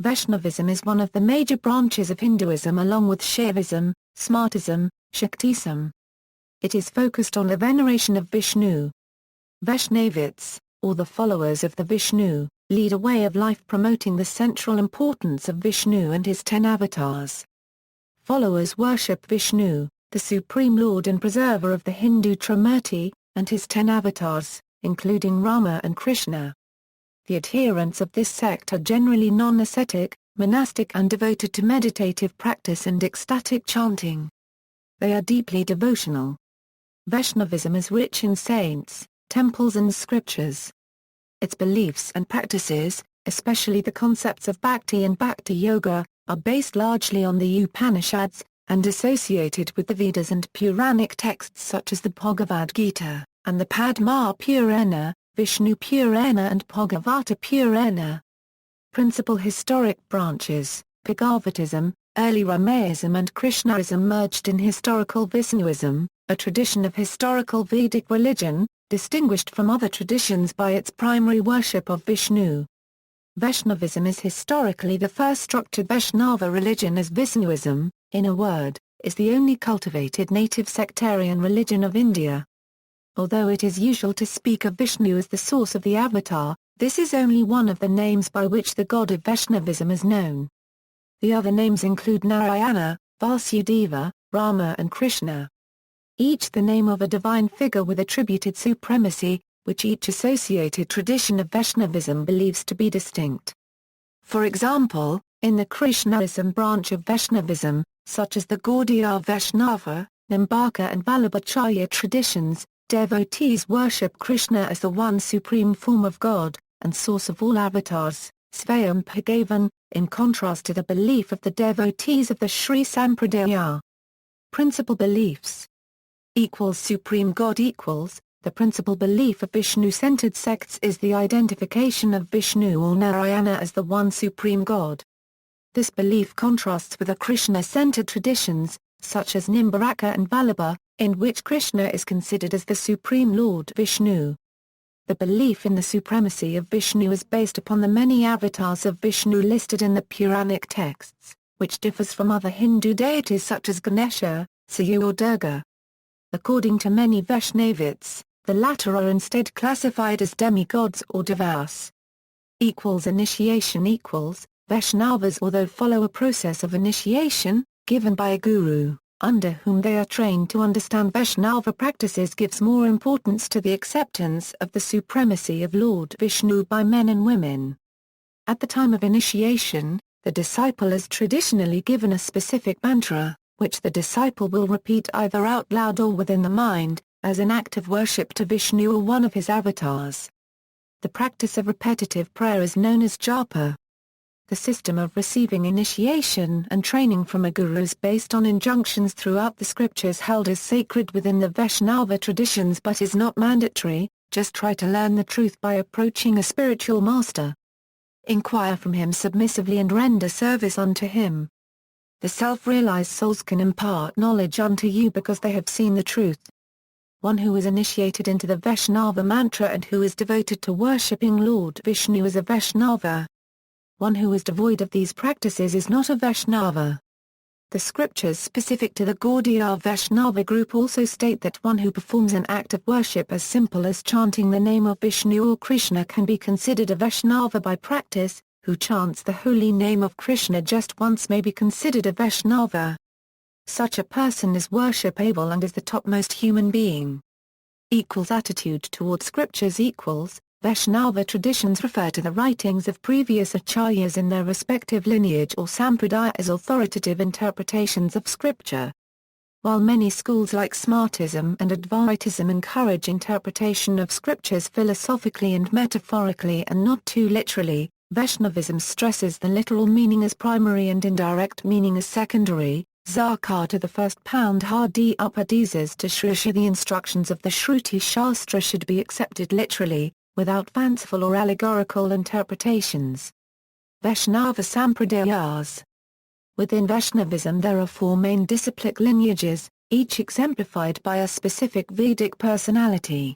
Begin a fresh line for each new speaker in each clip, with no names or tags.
Vaishnavism is one of the major branches of Hinduism along with Shaivism, Smartism, Shaktism. It is focused on the veneration of Vishnu. Vaishnavites, or the followers of the Vishnu, lead a way of life promoting the central importance of Vishnu and his 10 avatars. Followers worship Vishnu, the supreme lord and preserver of the Hindu Trimurti, and his 10 avatars, including Rama and Krishna. The adherents of this sect are generally non-ascetic, monastic and devoted to meditative practice and ecstatic chanting. They are deeply devotional. Vaishnavism is rich in saints, temples and scriptures. Its beliefs and practices, especially the concepts of bhakti and bhakti yoga, are based largely on the Upanishads, and associated with the Vedas and Puranic texts such as the Bhagavad-Gita, and the Padma Purana, Vishnu Purana and Bhagavata Purana. Principal historic branches: Bhagavatism, early Ramaism and Krishnaism merged in historical Vaishnavism, a tradition of historical Vedic religion, distinguished from other traditions by its primary worship of Vishnu. Vaishnavism is historically the first structured Vaishnava religion, as Vaishnavism, in a word, is the only cultivated native sectarian religion of India. Although it is usual to speak of Vishnu as the source of the avatar, this is only one of the names by which the god of Vaishnavism is known. The other names include Narayana, Vasudeva, Rama and Krishna. Each the name of a divine figure with attributed supremacy, which each associated tradition of Vaishnavism believes to be distinct. For example, in the Krishnaism branch of Vaishnavism, such as the Gaudiya Vaishnava, Nimbaka and Vallabhacharya traditions, devotees worship Krishna as the one supreme form of God, and source of all avatars, Svayam Bhagavan, in contrast to the belief of the devotees of the Sri Sampradaya. Principal beliefs Supreme God The principal belief of Vishnu-centered sects is the identification of Vishnu or Narayana as the one supreme God. This belief contrasts with the Krishna-centered traditions, such as Nimbaraka and Vallabha, in which Krishna is considered as the supreme lord Vishnu. The belief in the supremacy of Vishnu is based upon the many avatars of Vishnu listed in the Puranic texts, which differs from other Hindu deities such as Ganesha, Shiva or Durga. According to many Vaishnavites, the latter are instead classified as demigods or devas. Initiation Vaishnavas although follow a process of initiation, given by a guru, under whom they are trained to understand Vaishnava practices, gives more importance to the acceptance of the supremacy of Lord Vishnu by men and women. At the time of initiation, the disciple is traditionally given a specific mantra, which the disciple will repeat either out loud or within the mind, as an act of worship to Vishnu or one of his avatars. The practice of repetitive prayer is known as japa. The system of receiving initiation and training from a guru is based on injunctions throughout the scriptures held as sacred within the Vaishnava traditions but is not mandatory. Just try to learn the truth by approaching a spiritual master. Inquire from him submissively and render service unto him. The self-realized souls can impart knowledge unto you because they have seen the truth. One who is initiated into the Vaishnava mantra and who is devoted to worshipping Lord Vishnu is a Vaishnava. One who is devoid of these practices is not a Vaishnava. The scriptures specific to the Gaudiya Vaishnava group also state that one who performs an act of worship as simple as chanting the name of Vishnu or Krishna can be considered a Vaishnava by practice. Who chants the holy name of Krishna just once may be considered a Vaishnava. Such a person is worshipable and is the topmost human being. Attitude toward scriptures Vaishnava traditions refer to the writings of previous acharyas in their respective lineage or sampradaya as authoritative interpretations of scripture. While many schools like Smartism and Advaitism encourage interpretation of scriptures philosophically and metaphorically and not too literally, Vaishnavism stresses the literal meaning as primary and indirect meaning as secondary. Zakar to the first pound Hadi Upadesas to Shrisha. The instructions of the Shruti Shastra should be accepted literally, without fanciful or allegorical interpretations. Vaishnava Sampradayas. Within Vaishnavism there are 4 main disciplic lineages, each exemplified by a specific Vedic personality.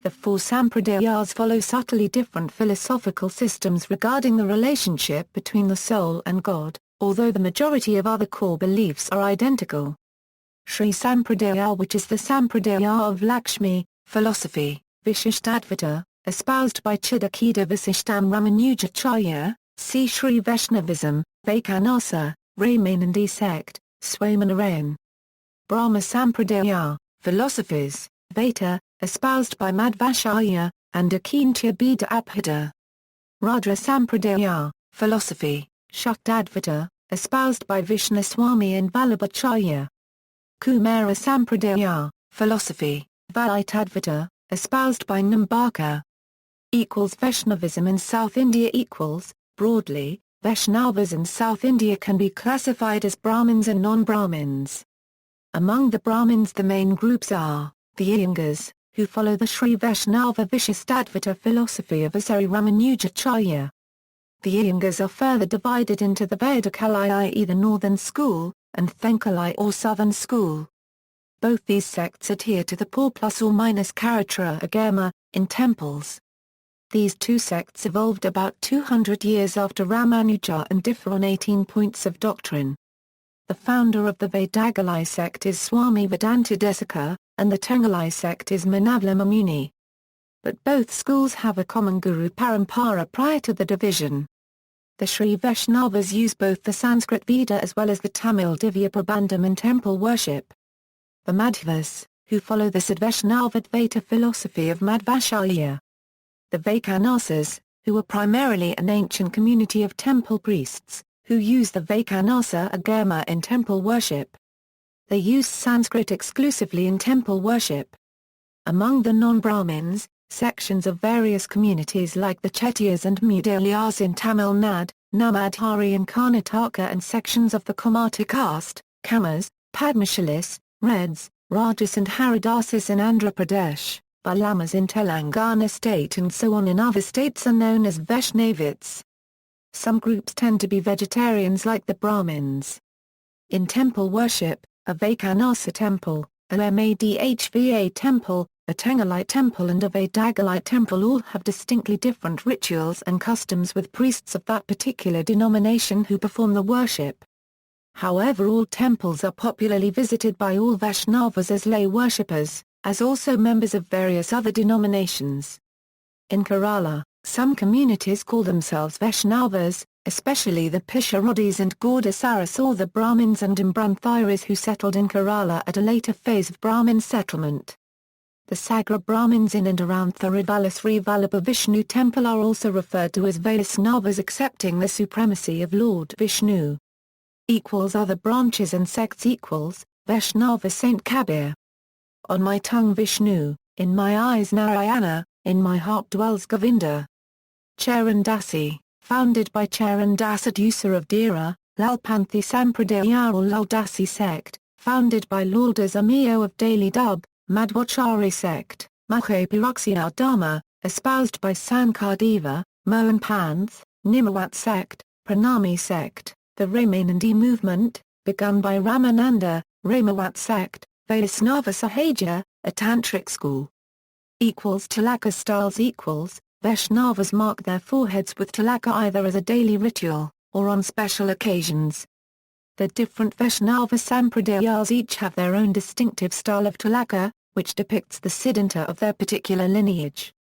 The four sampradayas follow subtly different philosophical systems regarding the relationship between the soul and God, although the majority of other core beliefs are identical. Sri Sampradaya, which is the Sampradaya of Lakshmi, philosophy, Vishishtadvaita, espoused by Chidakida Vasishtam Ramanujacharya, see Sri Vaishnavism, Vaikhanasa, Ramanandi sect, Swaminarayan. Brahma Sampradaya, philosophies, Vaita, espoused by Madhvacharya, and Akintya Beda Abhida. Rudra Sampradaya, philosophy, Shaktadvaita, espoused by Vishnuswami and Vallabhacharya. Kumara Sampradaya, philosophy, Vaitadvaita, espoused by Nimbarka. Vaishnavism in South India broadly, Vaishnavas in South India can be classified as Brahmins and non-Brahmins. Among the Brahmins the main groups are, the Iyengas, who follow the Sri Vaishnava Vishishtadvaita philosophy of Asari Ramanujacharya. The Iyengas are further divided into the Vedakalai, i.e. the northern school, and Thenkalai or southern school. Both these sects adhere to the Paur plus or minus Karatra Agama, in temples. These two sects evolved about 200 years after Ramanuja and differ on 18 points of doctrine. The founder of the Vedagalai sect is Swami Vedanta Desika, and the Tengalai sect is Manavalama Muni. But both schools have a common Guru Parampara prior to the division. The Sri Vaishnavas use both the Sanskrit Veda as well as the Tamil Divya Prabandham in temple worship. The Madhvas, who follow the Sadvaishnavadvaita philosophy of Madhvacharya. The Vaikhanasas, who are primarily an ancient community of temple priests, who use the Vaikhanasa Agama in temple worship. They use Sanskrit exclusively in temple worship. Among the non-Brahmins, sections of various communities like the Chettiars and Mudalayars in Tamil Nadu, Namadhari in Karnataka and sections of the Komati caste, Kamas, Padmashalis, Reds, Rajas and Haridasis in Andhra Pradesh, Balamas in Telangana state and so on in other states are known as Vaishnavites. Some groups tend to be vegetarians like the Brahmins. In temple worship, a Vaikhanasa temple, a Madhva temple, a Tengalite temple and a Vedagalite temple all have distinctly different rituals and customs with priests of that particular denomination who perform the worship. However, all temples are popularly visited by all Vaishnavas as lay worshippers, as also members of various other denominations. In Kerala, some communities call themselves Vaishnavas, especially the Pisharodis and Gaudasaras or the Brahmins and Imbranthairis who settled in Kerala at a later phase of Brahmin settlement. The Sagra Brahmins in and around Thiruvalla Sri Vallabha Vishnu temple are also referred to as Vaishnavas, accepting the supremacy of Lord Vishnu. Other branches and sects Vaishnava Saint Kabir. On my tongue Vishnu, in my eyes Narayana, in my heart dwells Govinda. Charandasi, founded by Charandas Adusa of Dera, Lalpanthi Sampradaya or Laldasi sect, founded by Laudas Amio of Daily Dub, Madhvacharya sect, Mahaparakshya Dharma, espoused by Sankardeva, Mohan Panth, Nimawat sect, Pranami sect, the Ramanandi movement, begun by Ramananda, Ramawat sect, Vaisnava Sahaja, a tantric school. Tilaka styles Vaishnavas mark their foreheads with tilaka either as a daily ritual, or on special occasions. The different Vaishnava Sampradayas each have their own distinctive style of tilaka, which depicts the siddhanta of their particular lineage.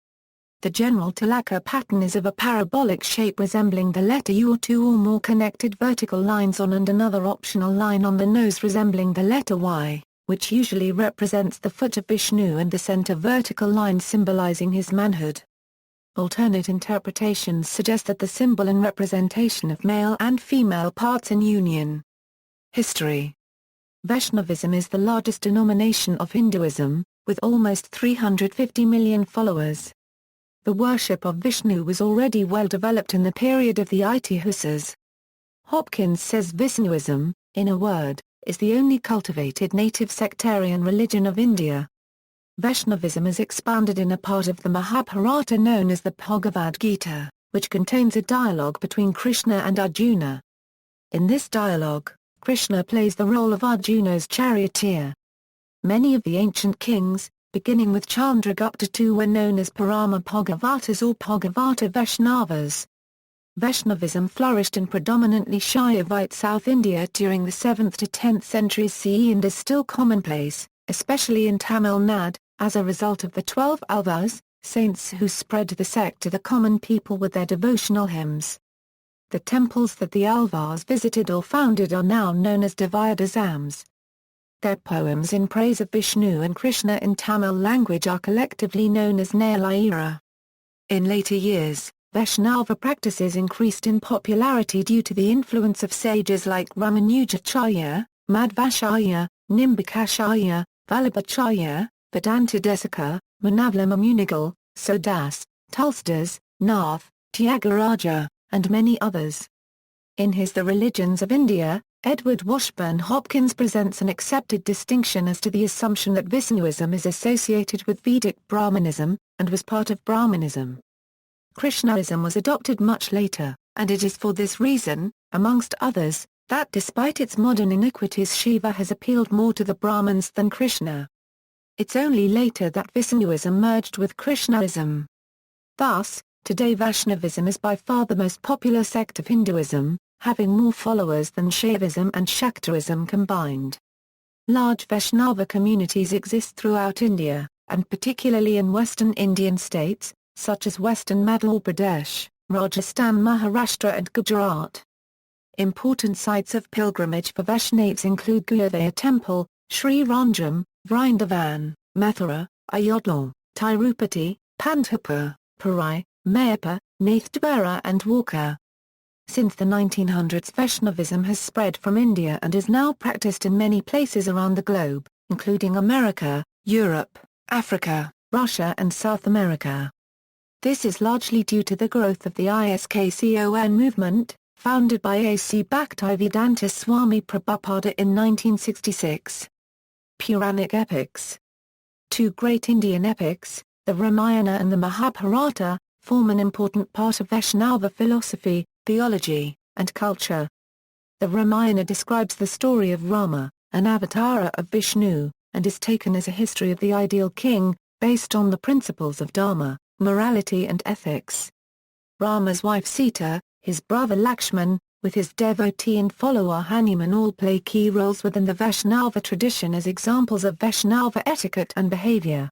The general tilaka pattern is of a parabolic shape resembling the letter U or two or more connected vertical lines on and another optional line on the nose resembling the letter Y, which usually represents the foot of Vishnu and the center vertical line symbolizing his manhood. Alternate interpretations suggest that the symbol and representation of male and female parts in union. History. Vaishnavism is the largest denomination of Hinduism, with almost 350 million followers. The worship of Vishnu was already well developed in the period of the Itihasas. Hopkins says Vaishnavism, in a word, is the only cultivated native sectarian religion of India. Vaishnavism is expounded in a part of the Mahabharata known as the Bhagavad-Gita, which contains a dialogue between Krishna and Arjuna. In this dialogue, Krishna plays the role of Arjuna's charioteer. Many of the ancient kings, beginning with Chandragupta II, were known as Parama Bhagavatas or Bhagavata Vaishnavas. Vaishnavism flourished in predominantly Shaivite South India during the 7th to 10th centuries CE and is still commonplace, especially in Tamil Nadu, as a result of the 12 Alvas, saints who spread the sect to the common people with their devotional hymns. The temples that the Alvas visited or founded are now known as Devotionals. Their poems in praise of Vishnu and Krishna in Tamil language are collectively known as Nailayira. In later years, Vaishnava practices increased in popularity due to the influence of sages like Ramanujacharya, Madhvacharya, Nimbakacharya, Vallabhacharya, Vedantadesika, Manavala Munigal, Sodas, Tulsidas, Nath, Tyagaraja, and many others. In his The Religions of India, Edward Washburn Hopkins presents an accepted distinction as to the assumption that Vishnuism is associated with Vedic Brahmanism, and was part of Brahmanism. Krishnaism was adopted much later, and it is for this reason, amongst others, that despite its modern iniquities Shiva has appealed more to the Brahmins than Krishna. It's only later that Vishnuism merged with Krishnaism. Thus, today Vaishnavism is by far the most popular sect of Hinduism, having more followers than Shaivism and Shaktism combined. Large Vaishnava communities exist throughout India, and particularly in western Indian states, such as western Madhya Pradesh, Rajasthan, Maharashtra and Gujarat. Important sites of pilgrimage for Vaishnavas include Guruvaya Temple, Sri Ranjam, Vrindavan, Mathura, Ayodhya, Tirupati, Pandharpur, Puri, Mayapur, Nathdwara and Dwarka. Since the 1900s Vaishnavism has spread from India and is now practiced in many places around the globe, including America, Europe, Africa, Russia and South America. This is largely due to the growth of the ISKCON movement, founded by A.C. Bhaktivedanta Swami Prabhupada in 1966. Puranic Epics. Two great Indian epics, the Ramayana and the Mahabharata, form an important part of Vaishnava philosophy, theology, and culture. The Ramayana describes the story of Rama, an avatar of Vishnu, and is taken as a history of the ideal king, based on the principles of dharma, morality and ethics. Rama's wife Sita, his brother Lakshman, with his devotee and follower Hanuman all play key roles within the Vaishnava tradition as examples of Vaishnava etiquette and behavior.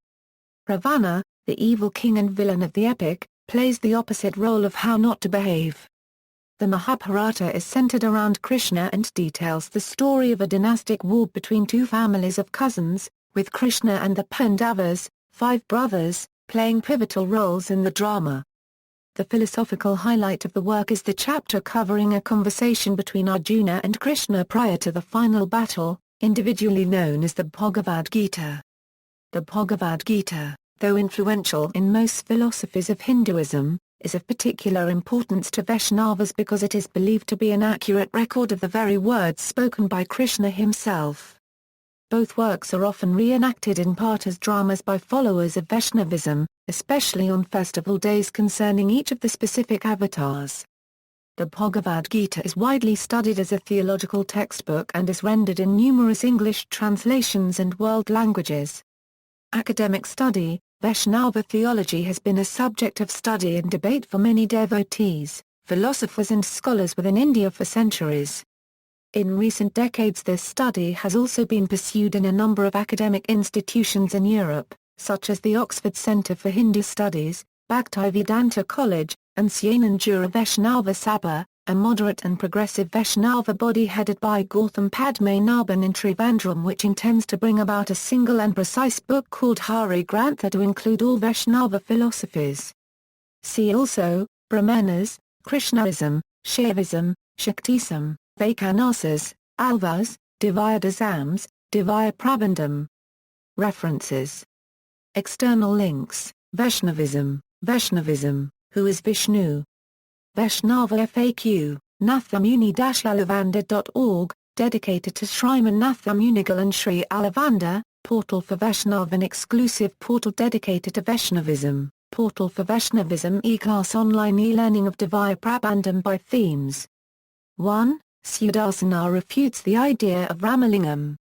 Ravana, the evil king and villain of the epic, plays the opposite role of how not to behave. The Mahabharata is centered around Krishna and details the story of a dynastic war between two families of cousins, with Krishna and the Pandavas, 5 brothers, playing pivotal roles in the drama. The philosophical highlight of the work is the chapter covering a conversation between Arjuna and Krishna prior to the final battle, individually known as the Bhagavad-Gita. The Bhagavad-Gita, though influential in most philosophies of Hinduism, is of particular importance to Vaishnavas because it is believed to be an accurate record of the very words spoken by Krishna himself. Both works are often reenacted in part as dramas by followers of Vaishnavism, especially on festival days concerning each of the specific avatars. The Bhagavad-Gita is widely studied as a theological textbook and is rendered in numerous English translations and world languages. Academic study, Vaishnava theology has been a subject of study and debate for many devotees, philosophers and scholars within India for centuries. In recent decades this study has also been pursued in a number of academic institutions in Europe, such as the Oxford Centre for Hindu Studies, Bhaktivedanta College, and Syanandura Vaishnava Sabha, a moderate and progressive Vaishnava body headed by Gautam Padmanabhan in Trivandrum which intends to bring about a single and precise book called Hari Grantha to include all Vaishnava philosophies. See also, Brahmanas, Krishnaism, Shaivism, Shaktism, Vaikhanasas, Alvas, Devotionals, Divya Prabandham. References. External links, Vaishnavism, Who is Vishnu? Vaishnava FAQ, nathamuni-alavanda.org, dedicated to Shriman Nathamunigal and Sri Alavanda, portal for Vaishnavan exclusive portal dedicated to Vaishnavism, portal for Vaishnavism e-class online e-learning of Divya Prabandham by themes. 1. Sudarsana refutes the idea of Ramalingam.